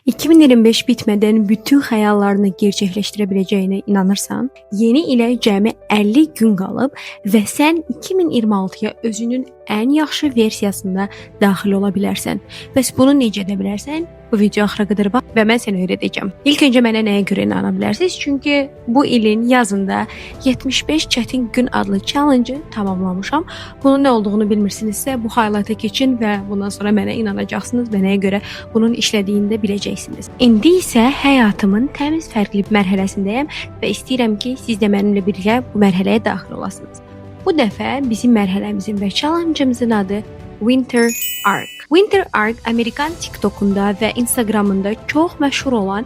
2025 bitmədən bütün xəyallarını gerçəkləşdirə biləcəyinə inanırsan, yeni ilə cəmi 50 gün qalıb və sən 2026-ya özünün ən yaxşı versiyasında daxil ola bilərsən. Bəs bunu necə edə bilərsən? Bu video axıra qədər bax və mən sənə öyrədəcəm. İlk öncə mənə nəyə görə inana bilərsiniz? Çünki bu ilin yazında 75 çətin gün adlı challenge-ı tamamlamışam. Bunun nə olduğunu bilmirsinizsə, bu highlight-a keçin və bundan sonra mənə inanacaqsınız və nəyə görə bunun işlədiyini də biləcəksiniz. İndi isə həyatımın təmiz fərqli bir mərhələsindəyəm və istəyirəm ki, siz də mənimlə birgə bu mərhələyə daxil olasınız. Bu dəfə bizim mərhələmizin və challenge-ımızın adı Winter Arc. Winter Arc Amerikan TikTokunda və Instagramında çox məşhur olan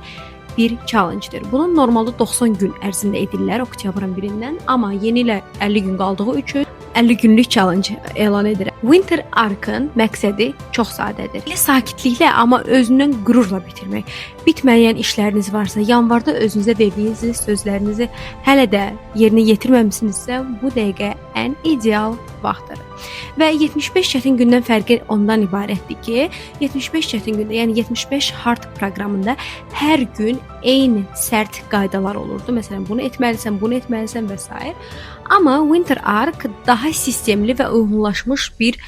bir challenge-dir. Bunun normalda 90 gün ərzində edirlər oktyabrın 1-dən, amma yeni ilə 50 gün qaldığı üçün 50 günlük challenge elan edirəm. Winter Arc-ın məqsədi çox sadədir. Sakitliklə, amma özünün qürurla bitirmək. Bitməyən işləriniz varsa, yanvarda özünüzə verdiyiniz sözlərinizi hələ də yerinə yetirməmisinizsə, bu dəqiqə ən ideal vaxtdır. Və 75 çətin gündən fərqi ondan ibarətdir ki, 75 çətin gündə, yəni 75 hard proqramında hər gün eyni sərt qaydalar olurdu. Məsələn, bunu etməlisən, bunu etməlisən və s. Amma Winter Arc daha sistemli və uyğunlaşmış bir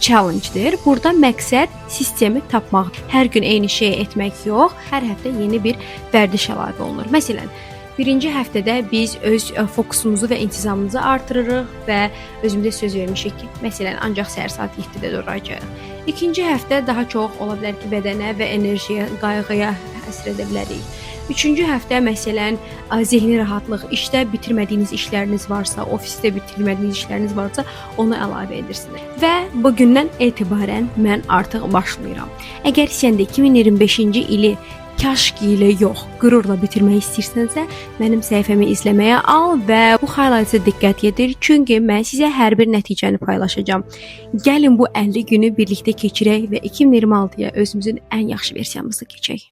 challenge-dir. Burada məqsəd sistemi tapmaq. Hər gün eyni şeyi etmək yox, hər həftə yeni bir vərdiş əlavə olunur. Məsələn, birinci həftədə biz öz fokusumuzu və intizamımızı artırırıq və özümüzə söz vermişik ki, məsələn, ancaq səhər saat 7-də duracağıq. İkinci həftə daha çox ola bilər ki, bədənə və enerjiyə, qayğıya həsr edə bilərik. Üçüncü həftə məsələn, zehni rahatlıq, işdə bitirmədiyiniz işləriniz varsa, ofisdə bitirmədiyiniz işləriniz varsa, onu əlavə edirsiniz. Və bu gündən etibarən mən artıq başlayıram. Əgər sən də 2025-ci ili kaşki ilə yox, qürurla bitirmək istəyirsənsə, mənim səhifəmi izləməyə al və bu highlights-a diqqət yetir, çünki mən sizə hər bir nəticəni paylaşacağam. Gəlin bu 50 günü birlikdə keçirək və 2026-ya özümüzün ən yaxşı versiyamızı keçək.